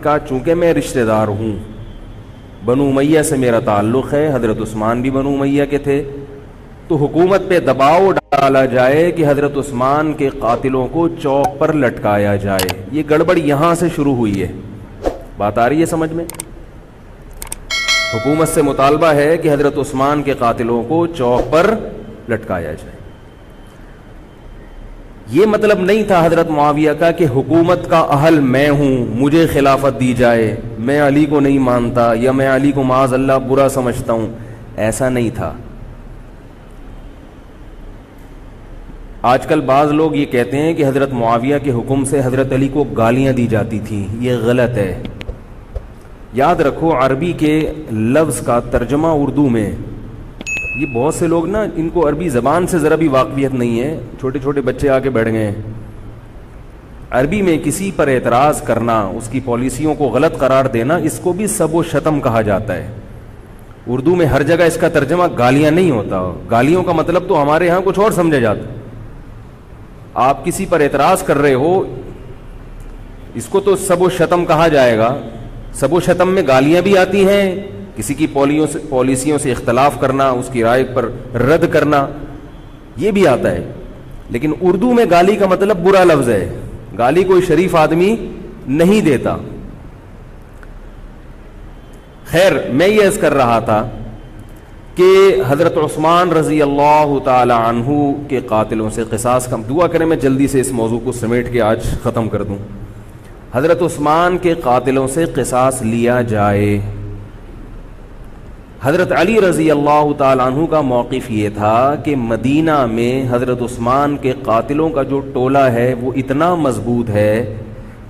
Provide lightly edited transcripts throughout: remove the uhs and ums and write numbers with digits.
کا چونکہ میں رشتہ دار ہوں، بنو امیہ سے میرا تعلق ہے، حضرت عثمان بھی بنو امیہ کے تھے، تو حکومت پہ دباؤ ڈالا جائے کہ حضرت عثمان کے قاتلوں کو چوک پر لٹکایا جائے۔ یہ گڑبڑ یہاں سے شروع ہوئی ہے۔ بات آ رہی ہے سمجھ میں؟ حکومت سے مطالبہ ہے کہ حضرت عثمان کے قاتلوں کو چوک پر لٹکایا جائے۔ یہ مطلب نہیں تھا حضرت معاویہ کا کہ حکومت کا اہل میں ہوں، مجھے خلافت دی جائے، میں علی کو نہیں مانتا یا میں علی کو معاذ اللہ برا سمجھتا ہوں، ایسا نہیں تھا۔ آج کل بعض لوگ یہ کہتے ہیں کہ حضرت معاویہ کے حکم سے حضرت علی کو گالیاں دی جاتی تھیں، یہ غلط ہے۔ یاد رکھو عربی کے لفظ کا ترجمہ اردو میں، یہ بہت سے لوگ نا ان کو عربی زبان سے ذرا بھی واقفیت نہیں ہے، چھوٹے چھوٹے بچے آ کے بیٹھ گئے ہیں۔ عربی میں کسی پر اعتراض کرنا، اس کی پالیسیوں کو غلط قرار دینا، اس کو بھی سب و شتم کہا جاتا ہے۔ اردو میں ہر جگہ اس کا ترجمہ گالیاں نہیں ہوتا، گالیوں کا مطلب تو ہمارے ہاں کچھ اور سمجھا جاتا ہے۔ آپ کسی پر اعتراض کر رہے ہو، اس کو تو سب و شتم کہا جائے گا۔ سب و شتم میں گالیاں بھی آتی ہیں، کسی کی پالیسیوں سے اختلاف کرنا، اس کی رائے پر رد کرنا، یہ بھی آتا ہے۔ لیکن اردو میں گالی کا مطلب برا لفظ ہے، گالی کوئی شریف آدمی نہیں دیتا۔ خیر، میں یہ عرض کر رہا تھا کہ حضرت عثمان رضی اللہ تعالی عنہ کے قاتلوں سے قصاص کا دعا کریں، میں جلدی سے اس موضوع کو سمیٹ کے آج ختم کر دوں۔ حضرت عثمان کے قاتلوں سے قصاص لیا جائے۔ حضرت علی رضی اللہ تعالیٰ عنہ کا موقف یہ تھا کہ مدینہ میں حضرت عثمان کے قاتلوں کا جو ٹولہ ہے وہ اتنا مضبوط ہے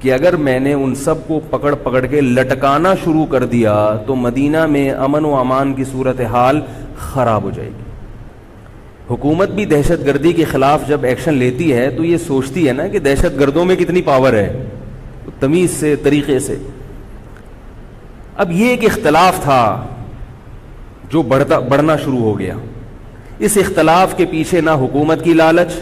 کہ اگر میں نے ان سب کو پکڑ پکڑ کے لٹکانا شروع کر دیا تو مدینہ میں امن و امان کی صورتحال خراب ہو جائے گی۔ حکومت بھی دہشت گردی کے خلاف جب ایکشن لیتی ہے تو یہ سوچتی ہے نا کہ دہشت گردوں میں کتنی پاور ہے، تمیز سے، طریقے سے۔ اب یہ ایک اختلاف تھا جو بڑھنا شروع ہو گیا۔ اس اختلاف کے پیچھے نہ حکومت کی لالچ،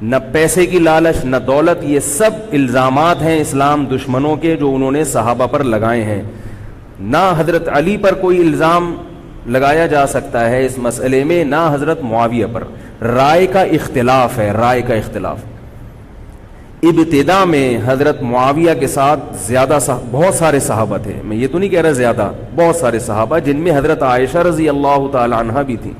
نہ پیسے کی لالچ، نہ دولت، یہ سب الزامات ہیں اسلام دشمنوں کے جو انہوں نے صحابہ پر لگائے ہیں۔ نہ حضرت علی پر کوئی الزام لگایا جا سکتا ہے اس مسئلے میں، نہ حضرت معاویہ پر۔ رائے کا اختلاف ہے، رائے کا اختلاف۔ ابتدا میں حضرت معاویہ کے ساتھ بہت سارے صحابہ تھے، میں یہ تو نہیں کہہ رہا زیادہ، بہت سارے صحابہ، جن میں حضرت عائشہ رضی اللہ تعالی عنہا بھی تھی۔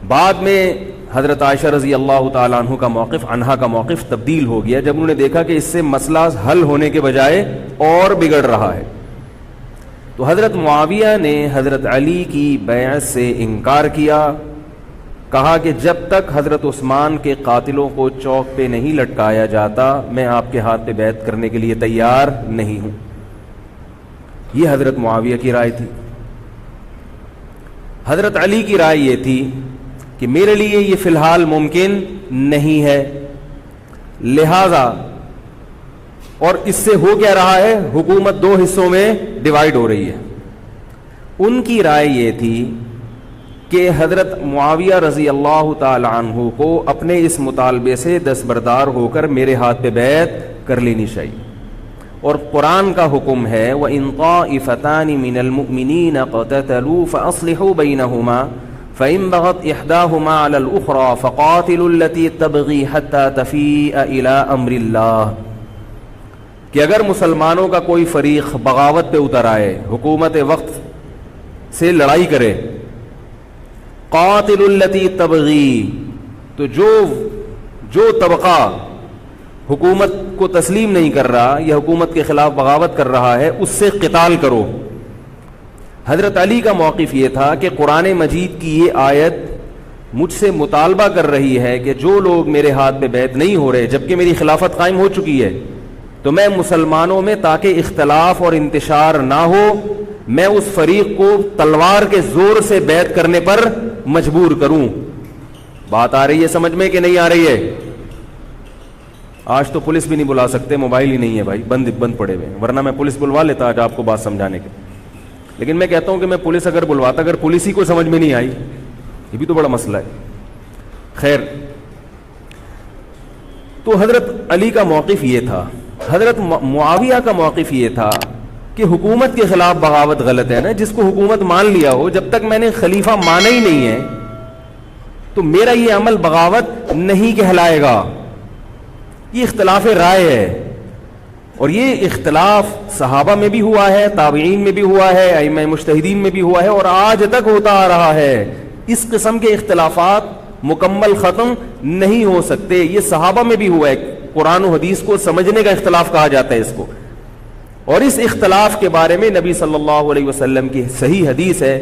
بعد میں حضرت عائشہ رضی اللہ تعالی عنہا کا موقف تبدیل ہو گیا جب انہوں نے دیکھا کہ اس سے مسئلہ حل ہونے کے بجائے اور بگڑ رہا ہے، تو حضرت معاویہ نے حضرت علی کی بیعت سے انکار کیا، کہا کہ جب تک حضرت عثمان کے قاتلوں کو چوک پہ نہیں لٹکایا جاتا میں آپ کے ہاتھ پہ بیعت کرنے کے لیے تیار نہیں ہوں۔ یہ حضرت معاویہ کی رائے تھی۔ حضرت علی کی رائے یہ تھی کہ میرے لیے یہ فی الحال ممکن نہیں ہے، لہذا، اور اس سے ہو کیا رہا ہے، حکومت دو حصوں میں ڈیوائیڈ ہو رہی ہے۔ ان کی رائے یہ تھی کہ حضرت معاویہ رضی اللہ تعالی عنہ کو اپنے اس مطالبے سے دستبردار ہو کر میرے ہاتھ پہ بیعت کر لینی چاہیے، اور قرآن کا حکم ہے وَإِن طَائِفَتَانِ مِنَ الْمُؤْمِنِينَ اقْتَتَلُوا فَأَصْلِحُوا بَيْنَهُمَا فَإِن بَغَتْ إِحْدَاهُمَا عَلَى الْأُخْرَى فَقَاتِلُوا الَّتِي تَبْغِي حَتَّى تَفِيءَ إِلَى أَمْرِ اللَّهِ، کہ اگر مسلمانوں کا کوئی فریق بغاوت پہ اتر آئے، حکومت وقت سے لڑائی کرے، قاتل التی تبغی، تو جو طبقہ حکومت کو تسلیم نہیں کر رہا یا حکومت کے خلاف بغاوت کر رہا ہے اس سے قتال کرو۔ حضرت علی کا موقف یہ تھا کہ قرآن مجید کی یہ آیت مجھ سے مطالبہ کر رہی ہے کہ جو لوگ میرے ہاتھ پہ بیعت نہیں ہو رہے جبکہ میری خلافت قائم ہو چکی ہے، تو میں مسلمانوں میں تاکہ اختلاف اور انتشار نہ ہو، میں اس فریق کو تلوار کے زور سے بیعت کرنے پر مجبور کروں۔ بات آ رہی ہے سمجھ میں کہ نہیں آ رہی ہے؟ آج تو پولیس بھی نہیں بلا سکتے، موبائل ہی نہیں ہے بھائی، بند پڑے ہوئے، ورنہ میں پولیس بلوا لیتا آج آپ کو بات سمجھانے کے۔ لیکن میں کہتا ہوں کہ میں پولیس اگر بلواتا، اگر پولیس ہی کو سمجھ میں نہیں آئی، یہ بھی تو بڑا مسئلہ ہے۔ خیر، تو حضرت علی کا موقف یہ تھا، حضرت معاویہ کا موقف یہ تھا کہ حکومت کے خلاف بغاوت غلط ہے نا، جس کو حکومت مان لیا ہو، جب تک میں نے خلیفہ مانا ہی نہیں ہے تو میرا یہ عمل بغاوت نہیں کہلائے گا. یہ اختلاف رائے ہے، اور یہ اختلاف صحابہ میں بھی ہوا ہے، تابعین میں بھی ہوا ہے، ائمہ مجتہدین میں بھی ہوا ہے، اور آج تک ہوتا آ رہا ہے. اس قسم کے اختلافات مکمل ختم نہیں ہو سکتے. یہ صحابہ میں بھی ہوا ہے، قرآن و حدیث کو سمجھنے کا اختلاف کہا جاتا ہے اس کو. اور اس اختلاف کے بارے میں نبی صلی اللہ علیہ وسلم کی صحیح حدیث ہے،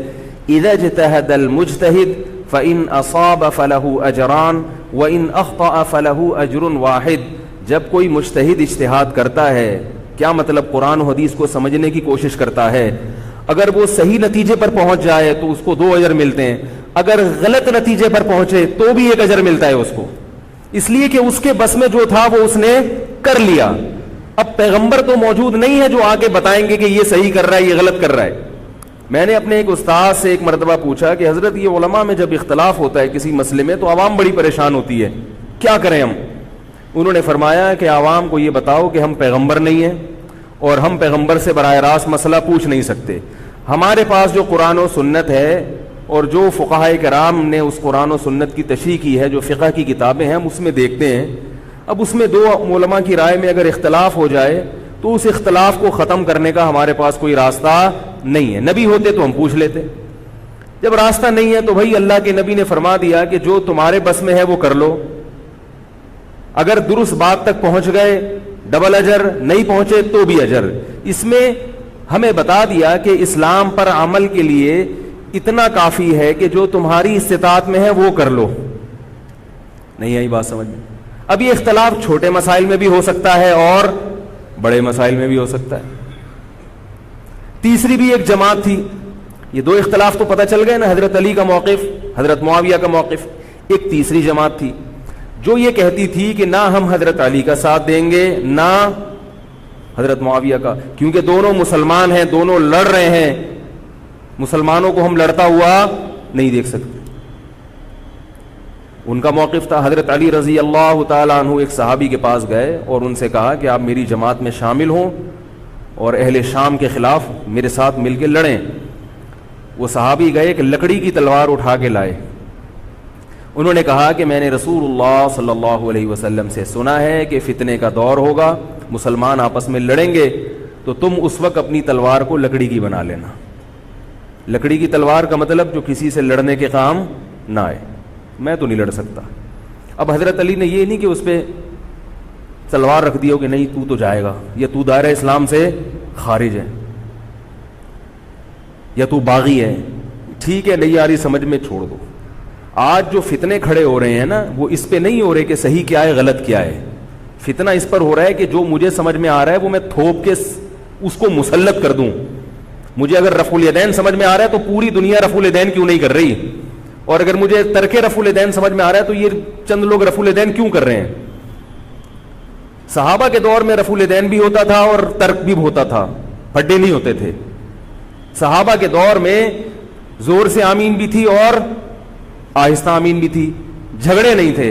اذا اجتہد المجتہد فإن اصاب فله اجران وإن اخطأ فله اجر واحد. جب کوئی مجتہد اجتہاد کرتا ہے، کیا مطلب قرآن و حدیث کو سمجھنے کی کوشش کرتا ہے، اگر وہ صحیح نتیجے پر پہنچ جائے تو اس کو 2 اجر ملتے ہیں، اگر غلط نتیجے پر پہنچے تو بھی 1 اجر ملتا ہے اس کو، اس لیے کہ اس کے بس میں جو تھا وہ اس نے کر لیا. اب پیغمبر تو موجود نہیں ہے جو آ کے بتائیں گے کہ یہ صحیح کر رہا ہے، یہ غلط کر رہا ہے. میں نے اپنے ایک استاد سے ایک مرتبہ پوچھا کہ حضرت یہ علماء میں جب اختلاف ہوتا ہے کسی مسئلے میں تو عوام بڑی پریشان ہوتی ہے، کیا کریں ہم؟ انہوں نے فرمایا کہ عوام کو یہ بتاؤ کہ ہم پیغمبر نہیں ہیں اور ہم پیغمبر سے براہ راست مسئلہ پوچھ نہیں سکتے. ہمارے پاس جو قرآن و سنت ہے اور جو فقہائے کرام نے اس قرآن و سنت کی تشریح کی ہے، جو فقہ کی کتابیں ہیں، ہم اس میں دیکھتے ہیں. اب اس میں 2 علماء کی رائے میں اگر اختلاف ہو جائے تو اس اختلاف کو ختم کرنے کا ہمارے پاس کوئی راستہ نہیں ہے. نبی ہوتے تو ہم پوچھ لیتے، جب راستہ نہیں ہے تو بھائی اللہ کے نبی نے فرما دیا کہ جو تمہارے بس میں ہے وہ کر لو. اگر درست بات تک پہنچ گئے ڈبل اجر، نہیں پہنچے تو بھی اجر. اس میں ہمیں بتا دیا کہ اسلام پر عمل کے لیے اتنا کافی ہے کہ جو تمہاری استطاعت میں ہے وہ کر لو. نہیں آئی بات سمجھ میں؟ اب یہ اختلاف چھوٹے مسائل میں بھی ہو سکتا ہے اور بڑے مسائل میں بھی ہو سکتا ہے. تیسری بھی ایک جماعت تھی. یہ 2 اختلاف تو پتہ چل گئے نا، حضرت علی کا موقف، حضرت معاویہ کا موقف. ایک تیسری جماعت تھی جو یہ کہتی تھی کہ نہ ہم حضرت علی کا ساتھ دیں گے نہ حضرت معاویہ کا، کیونکہ دونوں مسلمان ہیں، دونوں لڑ رہے ہیں، مسلمانوں کو ہم لڑتا ہوا نہیں دیکھ سکتے. ان کا موقف تھا حضرت علی رضی اللہ تعالیٰ عنہ ایک صحابی کے پاس گئے اور ان سے کہا کہ آپ میری جماعت میں شامل ہوں اور اہل شام کے خلاف میرے ساتھ مل کے لڑیں. وہ صحابی گئے ایک لکڑی کی تلوار اٹھا کے لائے. انہوں نے کہا کہ میں نے رسول اللہ صلی اللہ علیہ وسلم سے سنا ہے کہ فتنے کا دور ہوگا، مسلمان آپس میں لڑیں گے، تو تم اس وقت اپنی تلوار کو لکڑی کی بنا لینا. لکڑی کی تلوار کا مطلب جو کسی سے لڑنے کے کام نہ آئے. میں تو نہیں لڑ سکتا. اب حضرت علی نے یہ نہیں کہ اس پہ تلوار رکھ دی ہو کہ نہیں تو جائے گا، یا تو دائرہ اسلام سے خارج ہے، یا تو باغی ہے، ٹھیک ہے نہیں آ رہی سمجھ میں چھوڑ دو. آج جو فتنے کھڑے ہو رہے ہیں نا وہ اس پہ نہیں ہو رہے کہ صحیح کیا ہے غلط کیا ہے. فتنہ اس پر ہو رہا ہے کہ جو مجھے سمجھ میں آ رہا ہے وہ میں تھوپ کے اس کو مسلط کر دوں. مجھے اگر رفع الیدین سمجھ میں آ رہا ہے تو پوری دنیا رفع الیدین کیوں نہیں کر رہی، اور اگر مجھے ترک رفع الیدین سمجھ میں آ رہا ہے تو یہ چند لوگ رفع الیدین کیوں کر رہے ہیں. صحابہ کے دور میں رفع الیدین بھی ہوتا تھا اور ترک بھی ہوتا تھا، پھڈے نہیں ہوتے تھے. صحابہ کے دور میں زور سے آمین بھی تھی اور آہستہ آمین بھی تھی، جھگڑے نہیں تھے.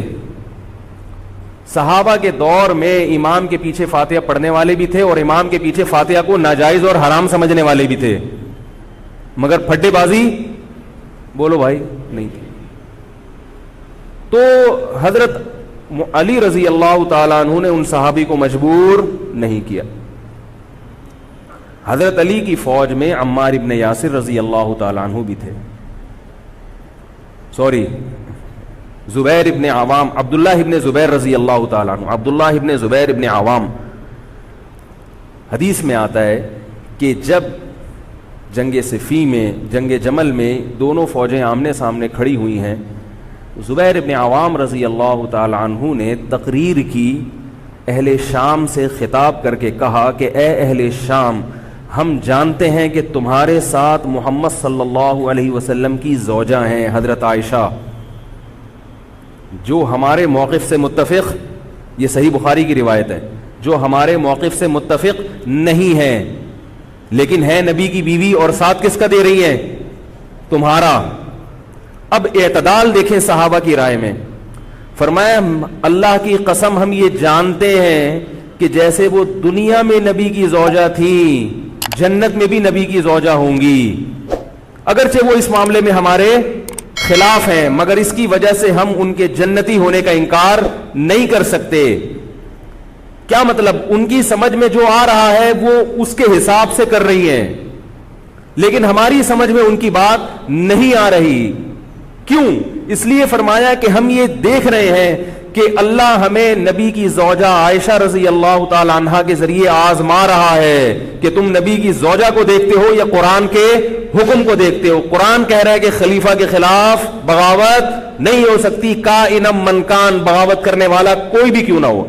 صحابہ کے دور میں امام کے پیچھے فاتحہ پڑھنے والے بھی تھے اور امام کے پیچھے فاتحہ کو ناجائز اور حرام سمجھنے والے بھی تھے، مگر پھڈے بازی بولو بھائی نہیں تھی. تو حضرت علی رضی اللہ تعالیٰ عنہ نے ان صحابی کو مجبور نہیں کیا. حضرت علی کی فوج میں عمار ابن یاسر رضی اللہ تعالیٰ عنہ بھی تھے، زبیر ابن عوام، عبداللہ ابن زبیر رضی اللہ تعالیٰ عنہ، عبداللہ ابن زبیر ابن عوام. حدیث میں آتا ہے کہ جب جنگ صفین میں، جنگ جمل میں دونوں فوجیں آمنے سامنے کھڑی ہوئی ہیں، زبیر ابن عوام رضی اللہ تعالیٰ عنہ نے تقریر کی، اہل شام سے خطاب کر کے کہا کہ اے اہل شام، ہم جانتے ہیں کہ تمہارے ساتھ محمد صلی اللہ علیہ وسلم کی زوجہ ہیں حضرت عائشہ، جو ہمارے موقف سے متفق، یہ صحیح بخاری کی روایت ہے، جو ہمارے موقف سے متفق نہیں ہے لیکن ہے نبی کی بیوی، اور ساتھ کس کا دے رہی ہے؟ تمہارا. اب اعتدال دیکھیں صحابہ کی رائے میں. فرمایا اللہ کی قسم ہم یہ جانتے ہیں کہ جیسے وہ دنیا میں نبی کی زوجہ تھی جنت میں بھی نبی کی زوجہ ہوں گی، اگرچہ وہ اس معاملے میں ہمارے خلاف ہیں مگر اس کی وجہ سے ہم ان کے جنتی ہونے کا انکار نہیں کر سکتے۔ کیا مطلب؟ ان کی سمجھ میں جو آ رہا ہے وہ اس کے حساب سے کر رہی ہیں، لیکن ہماری سمجھ میں ان کی بات نہیں آ رہی۔ کیوں؟ اس لیے فرمایا کہ ہم یہ دیکھ رہے ہیں کہ اللہ ہمیں نبی کی زوجہ عائشہ رضی اللہ تعالی عنہا کے ذریعے آزما رہا ہے کہ تم نبی کی زوجہ کو دیکھتے ہو یا قرآن کے حکم کو دیکھتے ہو۔ قرآن کہہ رہا ہے کہ خلیفہ کے خلاف بغاوت نہیں ہو سکتی، کائنم من کان، بغاوت کرنے والا کوئی بھی کیوں نہ ہو۔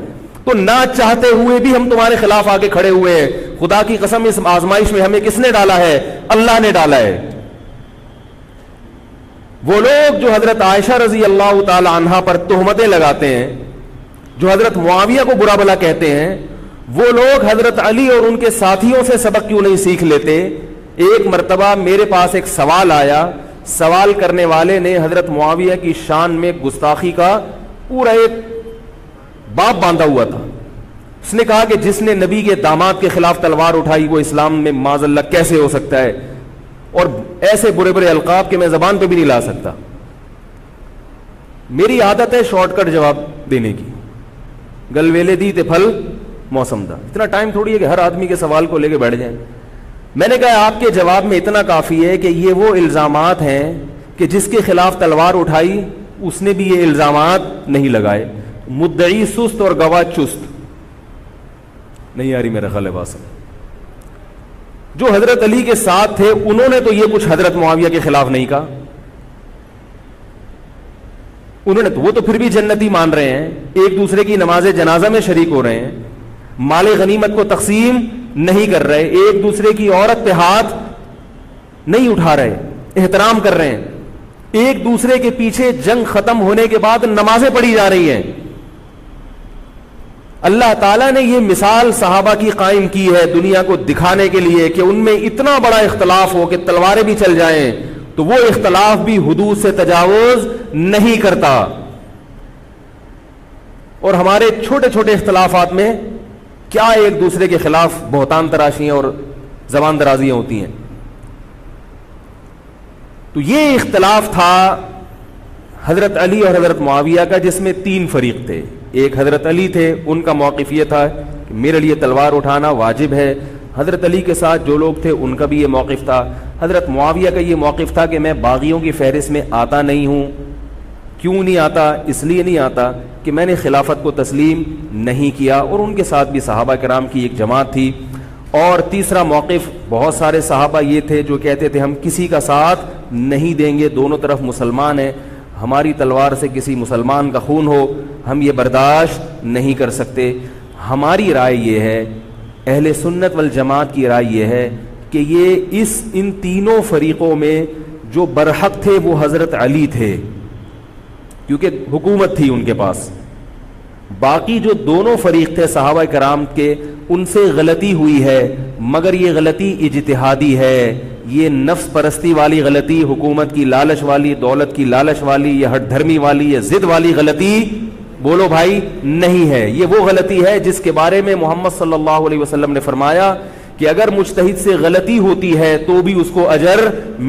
تو نہ چاہتے ہوئے بھی ہم تمہارے خلاف آ کے کھڑے ہوئے ہیں۔ خدا کی قسم اس آزمائش میں ہمیں کس نے ڈالا ہے؟ اللہ نے ڈالا ہے۔ وہ لوگ جو حضرت عائشہ رضی اللہ تعالی عنہا پر تہمتیں لگاتے ہیں، جو حضرت معاویہ کو برا بھلا کہتے ہیں، وہ لوگ حضرت علی اور ان کے ساتھیوں سے سبق کیوں نہیں سیکھ لیتے؟ ایک مرتبہ میرے پاس ایک سوال آیا، سوال کرنے والے نے حضرت معاویہ کی شان میں گستاخی کا پورا ایک باب باندھا ہوا تھا۔ اس نے کہا کہ جس نے نبی کے داماد کے خلاف تلوار اٹھائی وہ اسلام میں معاذ اللہ کیسے ہو سکتا ہے، اور ایسے برے برے القاب کہ میں زبان پہ بھی نہیں لا سکتا۔ میری عادت ہے شارٹ کٹ جواب دینے کی، گل ویلے دی تے پھل موسم دا۔ اتنا ٹائم تھوڑی ہے کہ ہر آدمی کے سوال کو لے کے بیٹھ جائیں۔ میں نے کہا آپ کے جواب میں اتنا کافی ہے کہ یہ وہ الزامات ہیں کہ جس کے خلاف تلوار اٹھائی اس نے بھی یہ الزامات نہیں لگائے۔ مدعی سست اور گواہ چست۔ نہیں آ رہی میرا خیال ہے بات۔ جو حضرت علی کے ساتھ تھے انہوں نے تو یہ کچھ حضرت معاویہ کے خلاف نہیں کہا، انہوں نے تو وہ تو پھر بھی جنتی مان رہے ہیں، ایک دوسرے کی نماز جنازہ میں شریک ہو رہے ہیں، مال غنیمت کو تقسیم نہیں کر رہے، ایک دوسرے کی عورت پہ ہاتھ نہیں اٹھا رہے، احترام کر رہے ہیں، ایک دوسرے کے پیچھے جنگ ختم ہونے کے بعد نمازیں پڑھی جا رہی ہیں۔ اللہ تعالیٰ نے یہ مثال صحابہ کی قائم کی ہے دنیا کو دکھانے کے لیے کہ ان میں اتنا بڑا اختلاف ہو کہ تلواریں بھی چل جائیں تو وہ اختلاف بھی حدود سے تجاوز نہیں کرتا، اور ہمارے چھوٹے چھوٹے اختلافات میں کیا ایک دوسرے کے خلاف بہتان تراشیاں اور زبان درازیاں ہوتی ہیں۔ تو یہ اختلاف تھا حضرت علی اور حضرت معاویہ کا، جس میں تین فریق تھے۔ ایک حضرت علی تھے، ان کا موقف یہ تھا کہ میرے لیے تلوار اٹھانا واجب ہے۔ حضرت علی کے ساتھ جو لوگ تھے ان کا بھی یہ موقف تھا۔ حضرت معاویہ کا یہ موقف تھا کہ میں باغیوں کی فہرست میں آتا نہیں ہوں۔ کیوں نہیں آتا؟ اس لیے نہیں آتا کہ میں نے خلافت کو تسلیم نہیں کیا، اور ان کے ساتھ بھی صحابہ کرام کی ایک جماعت تھی۔ اور تیسرا موقف، بہت سارے صحابہ یہ تھے جو کہتے تھے ہم کسی کا ساتھ نہیں دیں گے، دونوں طرف مسلمان ہیں، ہماری تلوار سے کسی مسلمان کا خون ہو ہم یہ برداشت نہیں کر سکتے۔ ہماری رائے یہ ہے، اہل سنت والجماعت کی رائے یہ ہے کہ یہ ان تینوں فریقوں میں جو برحق تھے وہ حضرت علی تھے، کیونکہ حکومت تھی ان کے پاس۔ باقی جو دونوں فریق تھے صحابہ کرام کے، ان سے غلطی ہوئی ہے، مگر یہ غلطی اجتہادی ہے، یہ نفس پرستی والی غلطی، حکومت کی لالچ والی، دولت کی لالچ والی، یا ہٹ دھرمی والی یا ضد والی غلطی بولو بھائی نہیں ہے۔ یہ وہ غلطی ہے جس کے بارے میں محمد صلی اللہ علیہ وسلم نے فرمایا کہ اگر مجتہد سے غلطی ہوتی ہے تو بھی اس کو اجر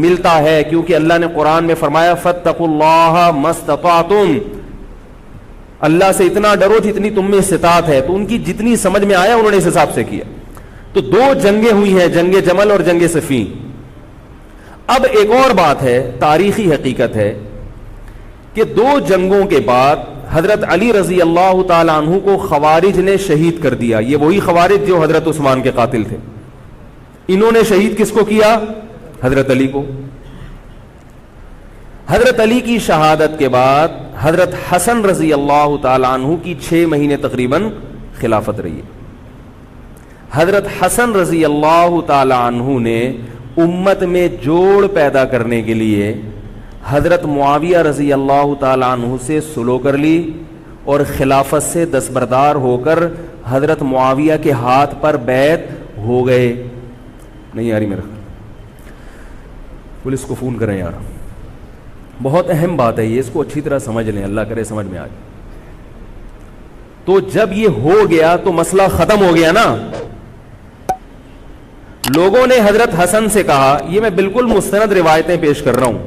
ملتا ہے، کیونکہ اللہ نے قرآن میں فرمایا فاتقوا اللہ ما استطعتم، اللہ سے اتنا ڈرو جتنی تم میں استطاعت ہے۔ تو ان کی جتنی سمجھ میں آیا انہوں نے اس حساب سے کیا۔ تو دو جنگیں ہوئی ہیں، جنگ جمل اور جنگ صفین۔ اب ایک اور بات ہے، تاریخی حقیقت ہے کہ دو جنگوں کے بعد حضرت علی رضی اللہ تعالی عنہ کو خوارج نے شہید کر دیا۔ یہ وہی خوارج جو حضرت عثمان کے قاتل تھے، انہوں نے شہید کس کو کیا؟ حضرت علی کو۔ حضرت علی کی شہادت کے بعد حضرت حسن رضی اللہ تعالی عنہ کی 6 مہینے تقریباً خلافت رہی ہے۔ حضرت حسن رضی اللہ تعالی عنہ نے امت میں جوڑ پیدا کرنے کے لیے حضرت معاویہ رضی اللہ تعالی عنہ سے سلو کر لی، اور خلافت سے دستبردار ہو کر حضرت معاویہ کے ہاتھ پر بیعت ہو گئے۔ نہیں آ رہی میرا خیال، پولیس کو فون کریں یار، بہت اہم بات ہے یہ، اس کو اچھی طرح سمجھ لیں، اللہ کرے سمجھ میں آ جائے۔ تو جب یہ ہو گیا تو مسئلہ ختم ہو گیا نا. لوگوں نے حضرت حسن سے کہا, یہ میں بالکل مستند روایتیں پیش کر رہا ہوں,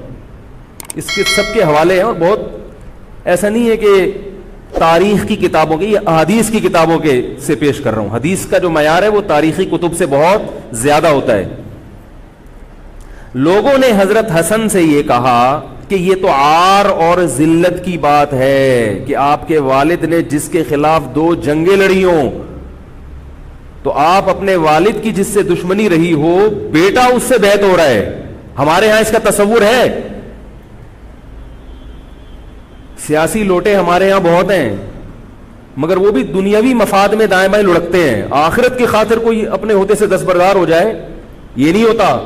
اس کے سب کے حوالے ہیں, اور بہت ایسا نہیں ہے کہ تاریخ کی کتابوں کے, یہ احادیث کی کتابوں کے سے پیش کر رہا ہوں. حدیث کا جو معیار ہے وہ تاریخی کتب سے بہت زیادہ ہوتا ہے. لوگوں نے حضرت حسن سے یہ کہا کہ یہ تو عار اور ذلت کی بات ہے کہ آپ کے والد نے جس کے خلاف 2 جنگیں لڑی ہوں, تو آپ اپنے والد کی جس سے دشمنی رہی ہو, بیٹا اس سے بیعت ہو رہا ہے. ہمارے ہاں اس کا تصور ہے. سیاسی لوٹے ہمارے ہاں بہت ہیں, مگر وہ بھی دنیاوی مفاد میں دائیں بائیں لڑکتے ہیں. آخرت کی خاطر کوئی اپنے ہوتے سے دستبردار ہو جائے, یہ نہیں ہوتا.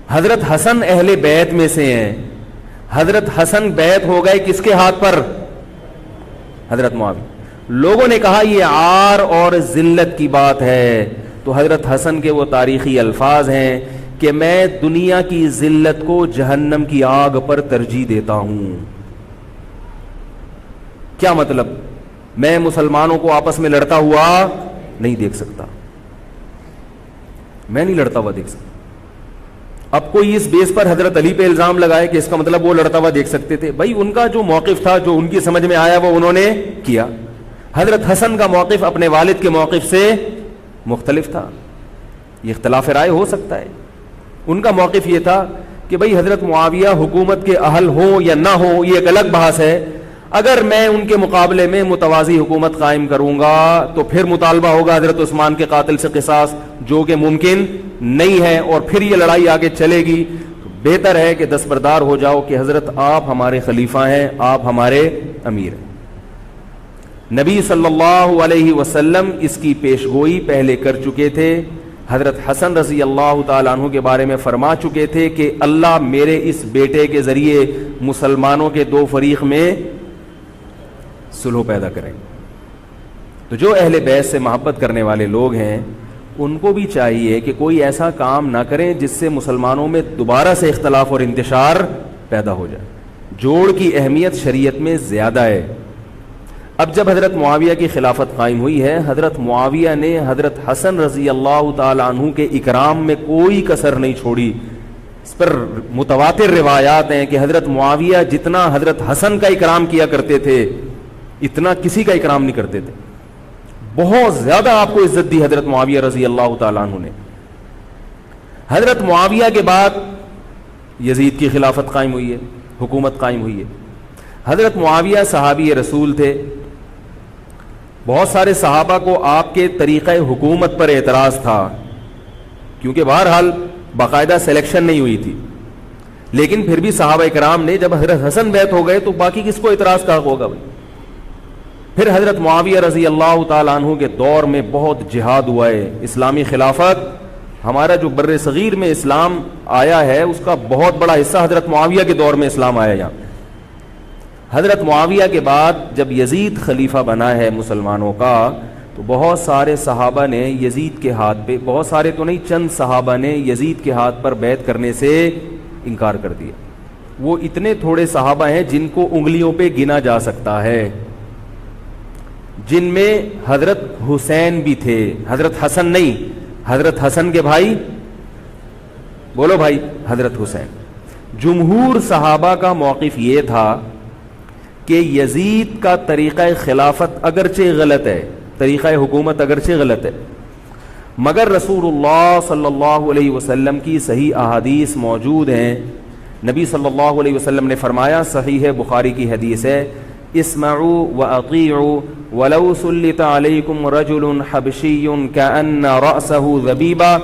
حضرت حسن اہل بیت میں سے ہیں. حضرت حسن بیعت ہو گئے کس کے ہاتھ پر؟ حضرت معاویہ. لوگوں نے کہا یہ عار اور ذلت کی بات ہے. تو حضرت حسن کے وہ تاریخی الفاظ ہیں کہ میں دنیا کی ذلت کو جہنم کی آگ پر ترجیح دیتا ہوں. کیا مطلب؟ میں مسلمانوں کو آپس میں لڑتا ہوا نہیں دیکھ سکتا, میں نہیں لڑتا ہوا دیکھ سکتا. اب کوئی اس بیس پر حضرت علی پہ الزام لگائے کہ اس کا مطلب وہ لڑتا ہوا دیکھ سکتے تھے. بھائی ان کا جو موقف تھا, جو ان کی سمجھ میں آیا, وہ انہوں نے کیا. حضرت حسن کا موقف اپنے والد کے موقف سے مختلف تھا. یہ اختلاف رائے ہو سکتا ہے. ان کا موقف یہ تھا کہ بھئی حضرت معاویہ حکومت کے اہل ہوں یا نہ ہوں, یہ ایک الگ بحث ہے. اگر میں ان کے مقابلے میں متوازی حکومت قائم کروں گا تو پھر مطالبہ ہوگا حضرت عثمان کے قاتل سے قصاص, جو کہ ممکن نہیں ہے, اور پھر یہ لڑائی آگے چلے گی. بہتر ہے کہ دستبردار ہو جاؤ کہ حضرت آپ ہمارے خلیفہ ہیں, آپ ہمارے امیر ہیں. نبی صلی اللہ علیہ وسلم اس کی پیشگوئی پہلے کر چکے تھے. حضرت حسن رضی اللہ تعالیٰ عنہ کے بارے میں فرما چکے تھے کہ اللہ میرے اس بیٹے کے ذریعے مسلمانوں کے 2 فریق میں صلح پیدا کریں. تو جو اہل بیت سے محبت کرنے والے لوگ ہیں ان کو بھی چاہیے کہ کوئی ایسا کام نہ کریں جس سے مسلمانوں میں دوبارہ سے اختلاف اور انتشار پیدا ہو جائے. جوڑ کی اہمیت شریعت میں زیادہ ہے. اب جب حضرت معاویہ کی خلافت قائم ہوئی ہے, حضرت معاویہ نے حضرت حسن رضی اللہ تعالیٰ عنہ کے اکرام میں کوئی کسر نہیں چھوڑی. اس پر متواتر روایات ہیں کہ حضرت معاویہ جتنا حضرت حسن کا اکرام کیا کرتے تھے اتنا کسی کا اکرام نہیں کرتے تھے. بہت زیادہ آپ کو عزت دی حضرت معاویہ رضی اللہ تعالیٰ عنہ نے. حضرت معاویہ کے بعد یزید کی خلافت قائم ہوئی ہے, حکومت قائم ہوئی ہے. حضرت معاویہ صحابی رسول تھے. بہت سارے صحابہ کو آپ کے طریقہ حکومت پر اعتراض تھا, کیونکہ بہرحال باقاعدہ سلیکشن نہیں ہوئی تھی. لیکن پھر بھی صحابہ کرام نے جب حضرت حسن بیعت ہو گئے تو باقی کس کو اعتراض کا ہوگا بھائی. پھر حضرت معاویہ رضی اللہ تعالیٰ عنہ کے دور میں بہت جہاد ہوا ہے. اسلامی خلافت, ہمارا جو بر صغیر میں اسلام آیا ہے اس کا بہت بڑا حصہ حضرت معاویہ کے دور میں اسلام آیا یہاں. حضرت معاویہ کے بعد جب یزید خلیفہ بنا ہے مسلمانوں کا, تو بہت سارے صحابہ نے یزید کے ہاتھ پہ, بہت سارے تو نہیں, چند صحابہ نے یزید کے ہاتھ پر بیعت کرنے سے انکار کر دیا. وہ اتنے تھوڑے صحابہ ہیں جن کو انگلیوں پہ گنا جا سکتا ہے, جن میں حضرت حسین بھی تھے, حضرت حسن نہیں, حضرت حسن کے بھائی, بولو بھائی, حضرت حسین. جمہور صحابہ کا موقف یہ تھا کہ یزید کا طریقہ خلافت اگرچہ غلط ہے, طریقہ حکومت اگرچہ غلط ہے, مگر رسول اللہ صلی اللہ علیہ وسلم کی صحیح احادیث موجود ہیں. نبی صلی اللہ علیہ وسلم نے فرمایا, صحیح بخاری کی حدیث ہے, اسمعوا واطیعوا ولو سلط علیکم رجل حبشی کأن رأسہ ذبیبہ.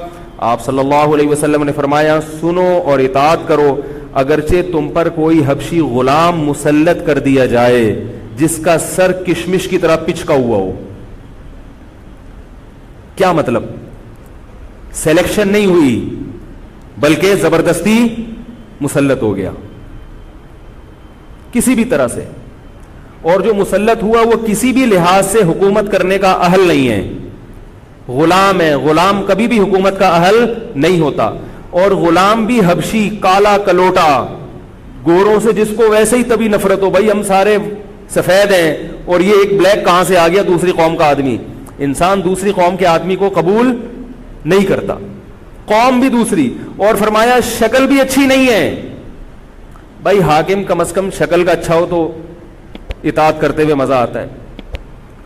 آپ صلی اللہ علیہ وسلم نے فرمایا, سنو اور اطاعت کرو اگرچہ تم پر کوئی حبشی غلام مسلط کر دیا جائے جس کا سر کشمش کی طرح پچکا ہوا ہو. کیا مطلب؟ سلیکشن نہیں ہوئی بلکہ زبردستی مسلط ہو گیا کسی بھی طرح سے, اور جو مسلط ہوا وہ کسی بھی لحاظ سے حکومت کرنے کا اہل نہیں ہے, غلام ہے. غلام کبھی بھی حکومت کا اہل نہیں ہوتا, اور غلام بھی حبشی, کالا کلوٹا, گوروں سے جس کو ویسے ہی تبھی نفرت ہو, بھائی ہم سارے سفید ہیں اور یہ ایک بلیک کہاں سے آ گیا دوسری قوم کا آدمی. انسان دوسری قوم کے آدمی کو قبول نہیں کرتا, قوم بھی دوسری, اور فرمایا شکل بھی اچھی نہیں ہے. بھائی حاکم کم از کم شکل کا اچھا ہو تو اطاعت کرتے ہوئے مزہ آتا ہے,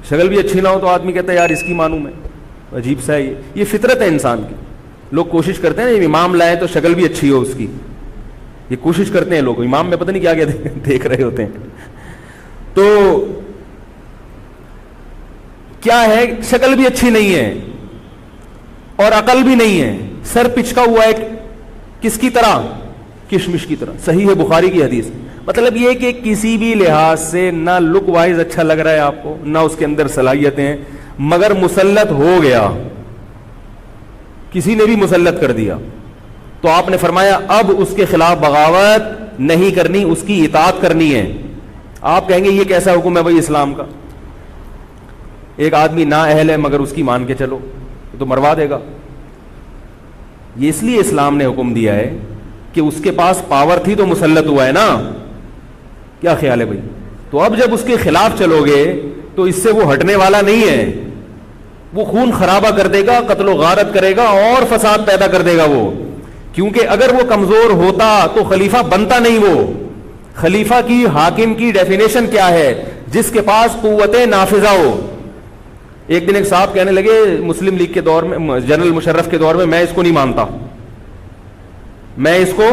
شکل بھی اچھی نہ ہو تو آدمی کہتا ہے یار اس کی مانوں میں, عجیب سا ہے یہ فطرت ہے انسان کی. لوگ کوشش کرتے ہیں نا امام لائیں تو شکل بھی اچھی ہو اس کی, یہ کوشش کرتے ہیں لوگ, امام میں پتہ نہیں کیا کیا دیکھ رہے ہوتے ہیں. تو کیا ہے, شکل بھی اچھی نہیں ہے اور عقل بھی نہیں ہے, سر پچکا ہوا ہے کس کی طرح, کشمش کی طرح. صحیح ہے بخاری کی حدیث. مطلب یہ کہ کسی بھی لحاظ سے نہ لک وائز اچھا لگ رہا ہے آپ کو, نہ اس کے اندر صلاحیتیں, مگر مسلط ہو گیا, کسی نے بھی مسلط کر دیا, تو آپ نے فرمایا اب اس کے خلاف بغاوت نہیں کرنی, اس کی اطاعت کرنی ہے. آپ کہیں گے یہ کیسا حکم ہے بھائی اسلام کا, ایک آدمی نا اہل ہے مگر اس کی مان کے چلو تو مروا دے گا. یہ اس لیے اسلام نے حکم دیا ہے کہ اس کے پاس پاور تھی تو مسلط ہوا ہے نا, کیا خیال ہے بھائی. تو اب جب اس کے خلاف چلو گے تو اس سے وہ ہٹنے والا نہیں ہے, وہ خون خرابہ کر دے گا, قتل و غارت کرے گا اور فساد پیدا کر دے گا وہ. کیونکہ اگر وہ کمزور ہوتا تو خلیفہ بنتا نہیں. وہ خلیفہ کی, حاکم کی ڈیفینیشن کیا ہے, جس کے پاس قوت نافذہ ہو. ایک دن ایک صاحب کہنے لگے مسلم لیگ کے دور میں, جنرل مشرف کے دور میں اس کو نہیں مانتا, میں اس کو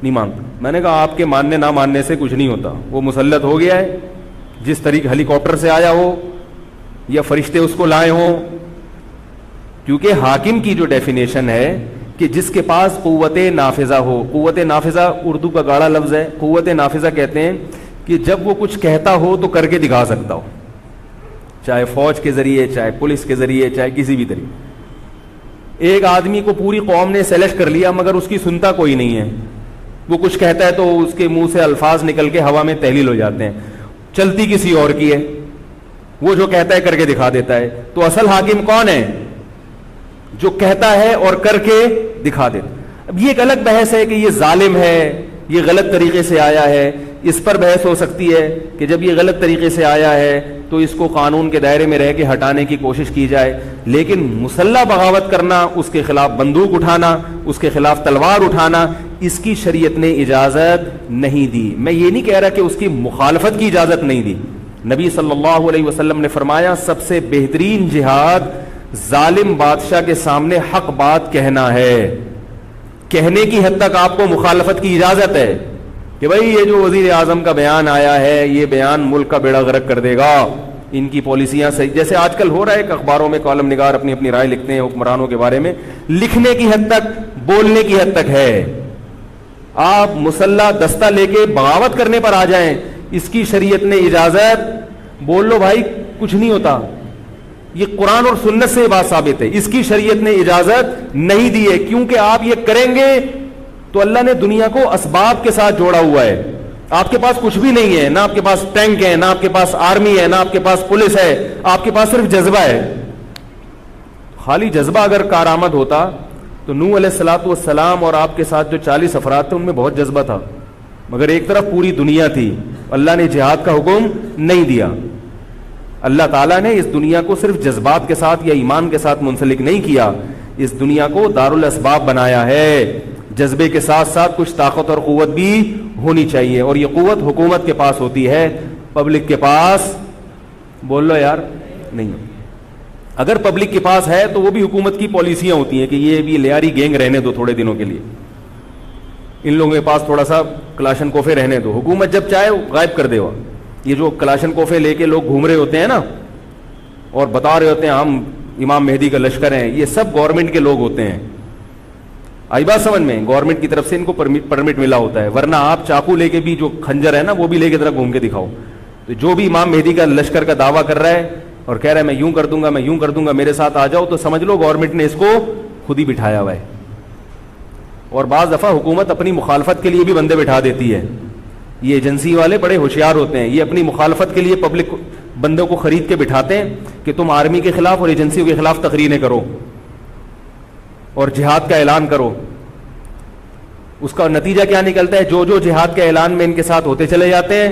نہیں مانتا. میں نے کہا آپ کے ماننے نہ ماننے سے کچھ نہیں ہوتا, وہ مسلط ہو گیا ہے, جس طریقے ہیلی کاپٹر سے آیا ہو یا فرشتے اس کو لائے ہوں. کیونکہ حاکم کی جو ڈیفینیشن ہے کہ جس کے پاس قوت نافذہ ہو. قوت نافذہ اردو کا گاڑا لفظ ہے. قوت نافذہ کہتے ہیں کہ جب وہ کچھ کہتا ہو تو کر کے دکھا سکتا ہو, چاہے فوج کے ذریعے, چاہے پولیس کے ذریعے, چاہے کسی بھی طریقے. ایک آدمی کو پوری قوم نے سلیکٹ کر لیا مگر اس کی سنتا کوئی نہیں ہے, وہ کچھ کہتا ہے تو اس کے منہ سے الفاظ نکل کے ہوا میں تحلیل ہو جاتے ہیں, چلتی کسی اور کی ہے, وہ جو کہتا ہے کر کے دکھا دیتا ہے. تو اصل حاکم کون ہے, جو کہتا ہے اور کر کے دکھا دیتا. اب یہ ایک الگ بحث ہے کہ یہ ظالم ہے, یہ غلط طریقے سے آیا ہے, اس پر بحث ہو سکتی ہے کہ جب یہ غلط طریقے سے آیا ہے تو اس کو قانون کے دائرے میں رہ کے ہٹانے کی کوشش کی جائے. لیکن مسلح بغاوت کرنا, اس کے خلاف بندوق اٹھانا, اس کے خلاف تلوار اٹھانا, اس کی شریعت نے اجازت نہیں دی. میں یہ نہیں کہہ رہا کہ اس کی مخالفت کی اجازت نہیں دی. نبی صلی اللہ علیہ وسلم نے فرمایا سب سے بہترین جہاد ظالم بادشاہ کے سامنے حق بات کہنا ہے. کہنے کی حد تک آپ کو مخالفت کی اجازت ہے کہ بھائی یہ جو وزیر اعظم کا بیان آیا ہے یہ بیان ملک کا بیڑا غرق کر دے گا, ان کی پالیسیاں صحیح, جیسے آج کل ہو رہا ہے کہ اخباروں میں کالم نگار اپنی اپنی رائے لکھتے ہیں حکمرانوں کے بارے میں, لکھنے کی حد تک, بولنے کی حد تک ہے. آپ مسلح دستہ لے کے بغاوت کرنے پر آ جائیں, اس کی شریعت نے اجازت, بول لو بھائی کچھ نہیں ہوتا. یہ قرآن اور سنت سے بات ثابت ہے, اس کی شریعت نے اجازت نہیں دی ہے. کیونکہ آپ یہ کریں گے تو اللہ نے دنیا کو اسباب کے ساتھ جوڑا ہوا ہے. آپ کے پاس کچھ بھی نہیں ہے, نہ آپ کے پاس ٹینک ہے, نہ آپ کے پاس آرمی ہے, نہ آپ کے پاس پولیس ہے, آپ کے پاس صرف جذبہ ہے. خالی جذبہ اگر کارآمد ہوتا تو نوح علیہ الصلوۃ والسلام اور آپ کے ساتھ جو 40 افراد تھے ان میں بہت جذبہ تھا, مگر ایک طرف پوری دنیا تھی. اللہ نے جہاد کا حکم نہیں دیا. اللہ تعالیٰ نے اس دنیا کو صرف جذبات کے ساتھ یا ایمان کے ساتھ منسلک نہیں کیا, اس دنیا کو دارالاسباب بنایا ہے. جذبے کے ساتھ ساتھ کچھ طاقت اور قوت بھی ہونی چاہیے, اور یہ قوت حکومت کے پاس ہوتی ہے, پبلک کے پاس بول لو یار نہیں. اگر پبلک کے پاس ہے تو وہ بھی حکومت کی پالیسیاں ہوتی ہیں کہ یہ بھی لیاری گینگ رہنے دو تھوڑے دنوں کے لیے, ان لوگوں کے پاس تھوڑا سا کلاشن کوفے رہنے دو, حکومت جب چاہے غائب کر دے. یہ جو کلاشن کوفے لے کے لوگ گھوم رہے ہوتے ہیں نا اور بتا رہے ہوتے ہیں ہم امام مہدی کا لشکر ہیں, یہ سب گورنمنٹ کے لوگ ہوتے ہیں. آئی بات سمجھ میں, گورنمنٹ کی طرف سے ان کو پرمٹ ملا ہوتا ہے, ورنہ آپ چاقو لے کے بھی جو کھنجر ہے نا وہ بھی لے کے ذرا گھوم کے دکھاؤ. تو جو بھی امام مہدی کا لشکر کا دعویٰ کر رہا ہے اور کہہ رہا ہے میں یوں کر دوں گا, میں یوں کر دوں گا, میرے ساتھ آ جاؤ, تو سمجھ لو گورنمنٹ نے اس کو خود ہی بٹھایا ہوا ہے. اور بعض دفعہ حکومت اپنی مخالفت کے لیے بھی بندے بٹھا دیتی ہے. یہ ایجنسی والے بڑے ہوشیار ہوتے ہیں, یہ اپنی مخالفت کے لیے پبلک بندوں کو خرید کے بٹھاتے ہیں کہ تم آرمی کے خلاف اور ایجنسیوں کے خلاف تقریریں کرو اور جہاد کا اعلان کرو. اس کا نتیجہ کیا نکلتا ہے, جو جو جہاد کے اعلان میں ان کے ساتھ ہوتے چلے جاتے ہیں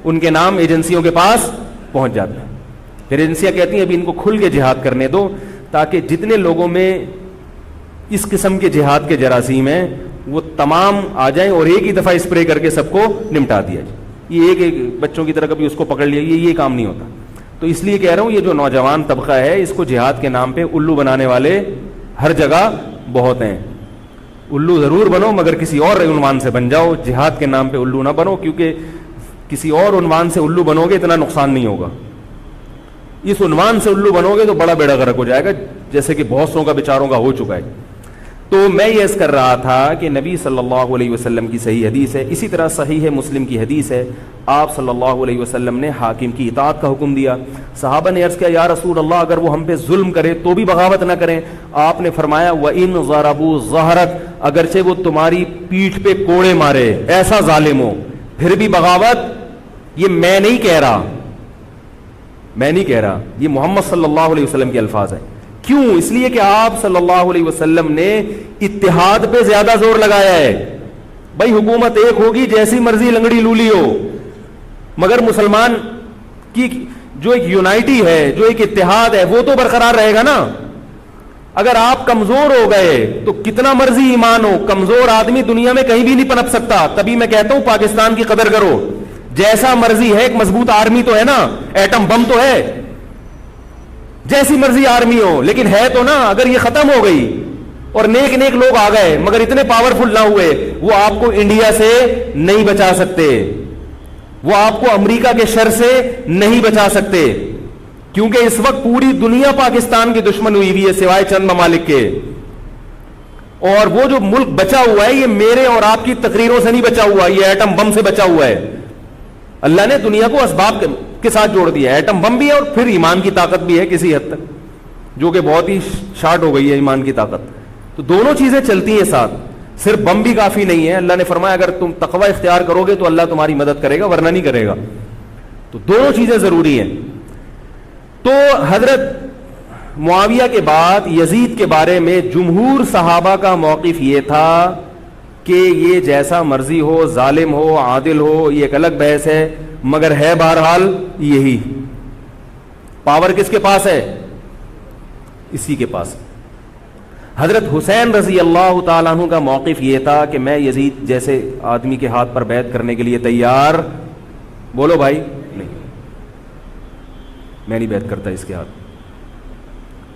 ان کے نام ایجنسیوں کے پاس پہنچ جاتا ہے. پھر ایجنسیاں کہتی ہیں ابھی ان کو کھل کے جہاد کرنے دو تاکہ جتنے لوگوں میں اس قسم کے جہاد کے جراثیم ہیں وہ تمام آ جائیں اور ایک ہی دفعہ اسپرے کر کے سب کو نمٹا دیا جائے. یہ ایک بچوں کی طرح کبھی اس کو پکڑ لیا, یہ کام نہیں ہوتا. تو اس لیے کہہ رہا ہوں یہ جو نوجوان طبقہ ہے اس کو جہاد کے نام پہ الو بنانے والے ہر جگہ بہت ہیں. الو ضرور بنو مگر کسی اور عنوان سے بن جاؤ, جہاد کے نام پہ الو نہ بنو, کیونکہ کسی اور عنوان سے الو بنو گے اتنا نقصان نہیں ہوگا. اس عنوان سے الو بنو گے تو بڑا بیڑا غرق ہو جائے گا, جیسے کہ بہت سو کا بیچاروں کا ہو چکا ہے. تو میں یہ عرض کر رہا تھا کہ نبی صلی اللہ علیہ وسلم کی صحیح حدیث ہے, اسی طرح صحیح مسلم کی حدیث ہے, آپ صلی اللہ علیہ وسلم نے حاکم کی اطاعت کا حکم دیا. صحابہ نے عرض کیا یا رسول اللہ اگر وہ ہم پہ ظلم کرے تو بھی بغاوت نہ کریں؟ آپ نے فرمایا وَإِن ضَرَبُوا ظَهْرَكَ, اگرچہ وہ تمہاری پیٹھ پہ کوڑے مارے, ایسا ظالم ہو, پھر بھی بغاوت. یہ میں نہیں کہہ رہا, یہ محمد صلی اللہ علیہ وسلم کے الفاظ ہیں. کیوں؟ اس لیے کہ آپ صلی اللہ علیہ وسلم نے اتحاد پہ زیادہ زور لگایا ہے. بھائی حکومت ایک ہوگی جیسی مرضی لنگڑی لولی ہو, مگر مسلمان کی جو ایک یونائٹی ہے, جو ایک اتحاد ہے, وہ تو برقرار رہے گا نا. اگر آپ کمزور ہو گئے تو کتنا مرضی ایمان ہو, کمزور آدمی دنیا میں کہیں بھی نہیں پنپ سکتا. تبھی میں کہتا ہوں پاکستان کی قدر کرو. جیسا مرضی ہے, ایک مضبوط آرمی تو ہے نا, ایٹم بم تو ہے, جیسی مرضی آرمی ہو, لیکن ہے تو نا. اگر یہ ختم ہو گئی اور نیک نیک لوگ آ گئے مگر اتنے پاورفل نہ ہوئے, وہ آپ کو انڈیا سے نہیں بچا سکتے, وہ آپ کو امریکہ کے شر سے نہیں بچا سکتے, کیونکہ اس وقت پوری دنیا پاکستان کی دشمن ہوئی ہوئی ہے سوائے چند ممالک کے. اور وہ جو ملک بچا ہوا ہے یہ میرے اور آپ کی تقریروں سے نہیں بچا ہوا, یہ ایٹم بم سے بچا ہوا ہے. اللہ نے دنیا کو اسباب کے ساتھ جوڑ دیا ہے. ایٹم بم بھی ہے اور پھر ایمان کی طاقت بھی ہے کسی حد تک, جو کہ بہت ہی شارٹ ہو گئی ہے ایمان کی طاقت. تو دونوں چیزیں چلتی ہیں ساتھ, صرف بم بھی کافی نہیں ہے. اللہ نے فرمایا اگر تم تقوی اختیار کرو گے تو اللہ تمہاری مدد کرے گا, ورنہ نہیں کرے گا. تو دونوں چیزیں ضروری ہیں. تو حضرت معاویہ کے بعد یزید کے بارے میں جمہور صحابہ کا موقف یہ تھا کہ یہ جیسا مرضی ہو, ظالم ہو, عادل ہو, یہ ایک الگ بحث ہے, مگر ہے بہرحال یہی. پاور کس کے پاس ہے؟ اسی کے پاس. حضرت حسین رضی اللہ تعالیٰ عنہ کا موقف یہ تھا کہ میں یزید جیسے آدمی کے ہاتھ پر بیعت کرنے کے لیے تیار. بولو بھائی, نہیں, میں نہیں بیعت کرتا اس کے ہاتھ,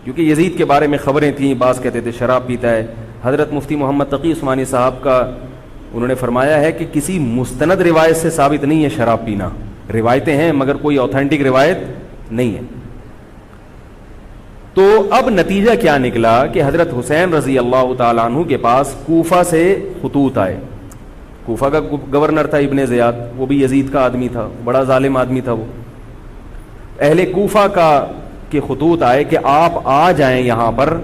کیونکہ یزید کے بارے میں خبریں تھیں. بعض کہتے تھے شراب پیتا ہے. حضرت مفتی محمد تقی عثمانی صاحب کا انہوں نے فرمایا ہے کہ کسی مستند روایت سے ثابت نہیں ہے شراب پینا. روایتیں ہیں مگر کوئی اوتھینٹک روایت نہیں ہے. تو اب نتیجہ کیا نکلا کہ حضرت حسین رضی اللہ تعالیٰ عنہ کے پاس کوفہ سے خطوط آئے. کوفہ کا گورنر تھا ابن زیاد, وہ بھی یزید کا آدمی تھا, بڑا ظالم آدمی تھا وہ. اہل کوفہ کے خطوط آئے کہ آپ آ جائیں یہاں پر,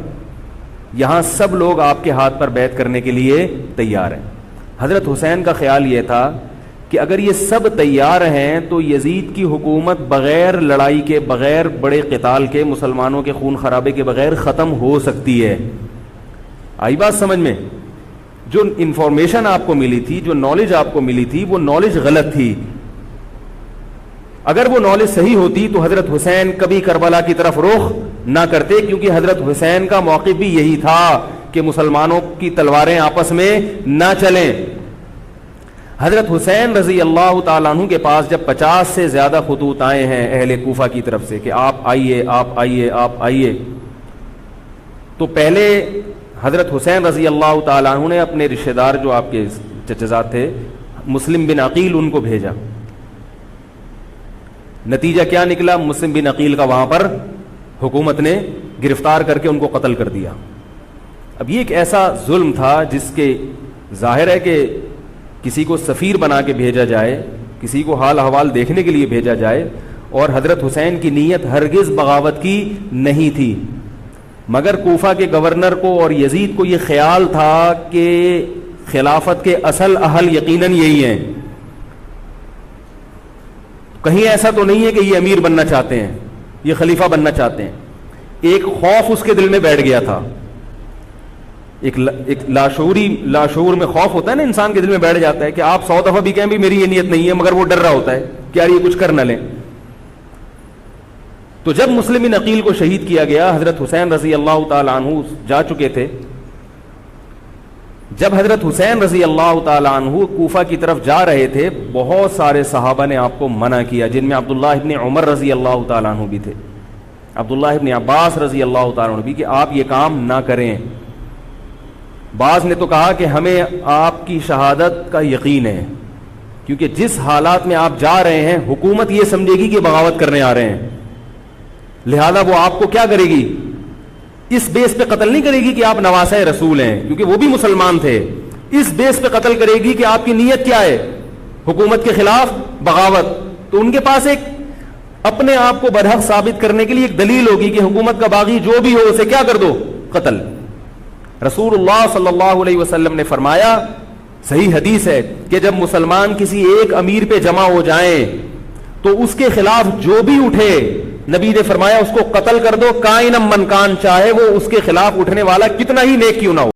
یہاں سب لوگ آپ کے ہاتھ پر بیعت کرنے کے لیے تیار ہیں. حضرت حسین کا خیال یہ تھا کہ اگر یہ سب تیار ہیں تو یزید کی حکومت بغیر لڑائی کے, بغیر بڑے قتال کے, مسلمانوں کے خون خرابے کے بغیر ختم ہو سکتی ہے. آئی بات سمجھ میں؟ جو انفارمیشن آپ کو ملی تھی, جو نالج آپ کو ملی تھی, وہ نالج غلط تھی. اگر وہ نالج صحیح ہوتی تو حضرت حسین کبھی کربلا کی طرف رخ نہ کرتے, کیونکہ حضرت حسین کا موقف بھی یہی تھا کہ مسلمانوں کی تلواریں آپس میں نہ چلیں. حضرت حسین رضی اللہ تعالیٰ عنہ کے پاس جب 50 سے زیادہ خطوط آئے ہیں اہل کوفہ کی طرف سے کہ آپ آئیے, آپ آئیے, آپ آئیے, تو پہلے حضرت حسین رضی اللہ تعالیٰ عنہ نے اپنے رشتہ دار جو آپ کے چچزاد تھے مسلم بن عقیل, ان کو بھیجا. نتیجہ کیا نکلا؟ مسلم بن عقیل کا وہاں پر حکومت نے گرفتار کر کے ان کو قتل کر دیا. اب یہ ایک ایسا ظلم تھا جس کے ظاہر ہے کہ کسی کو سفیر بنا کے بھیجا جائے, کسی کو حال احوال دیکھنے کے لیے بھیجا جائے, اور حضرت حسین کی نیت ہرگز بغاوت کی نہیں تھی, مگر کوفہ کے گورنر کو اور یزید کو یہ خیال تھا کہ خلافت کے اصل اہل یقیناً یہی ہیں. کہیں ایسا تو نہیں ہے کہ یہ امیر بننا چاہتے ہیں, یہ خلیفہ بننا چاہتے ہیں. ایک خوف اس کے دل میں بیٹھ گیا تھا, ایک لاشعور میں خوف ہوتا ہے نا انسان کے دل میں بیٹھ جاتا ہے کہ آپ 100 دفعہ بھی کہیں بھی میری یہ نیت نہیں ہے, مگر وہ ڈر رہا ہوتا ہے کہ یار یہ کچھ کر نہ لیں. تو جب مسلم بن عقیل کو شہید کیا گیا، حضرت حسین رضی اللہ تعالی عنہ جا چکے تھے. جب حضرت حسین رضی اللہ تعالی عنہ کوفہ کی طرف جا رہے تھے، بہت سارے صحابہ نے آپ کو منع کیا، جن میں عبداللہ ابن عمر رضی اللہ تعالی عنہ بھی تھے، عبداللہ ابن عباس رضی اللہ تعالی عنہ بھی، کہ آپ یہ کام نہ کریں. بعض نے تو کہا کہ ہمیں آپ کی شہادت کا یقین ہے، کیونکہ جس حالات میں آپ جا رہے ہیں حکومت یہ سمجھے گی کہ بغاوت کرنے آ رہے ہیں، لہذا وہ آپ کو کیا کرے گی، اس بیس پہ قتل نہیں کرے گی کہ آپ نواسہ رسول ہیں، کیونکہ وہ بھی مسلمان تھے. اس بیس پہ قتل کرے گی کہ آپ کی نیت کیا ہے، حکومت کے خلاف بغاوت. تو ان کے پاس ایک اپنے آپ کو برحق ثابت کرنے کے لیے ایک دلیل ہوگی کہ حکومت کا باغی جو بھی ہو اسے کیا کر دو، قتل. رسول اللہ صلی اللہ علیہ وسلم نے فرمایا، صحیح حدیث ہے، کہ جب مسلمان کسی ایک امیر پہ جمع ہو جائیں تو اس کے خلاف جو بھی اٹھے، نبی نے فرمایا اس کو قتل کر دو، کائن من کان، چاہے وہ اس کے خلاف اٹھنے والا کتنا ہی نیک کیوں نہ ہو.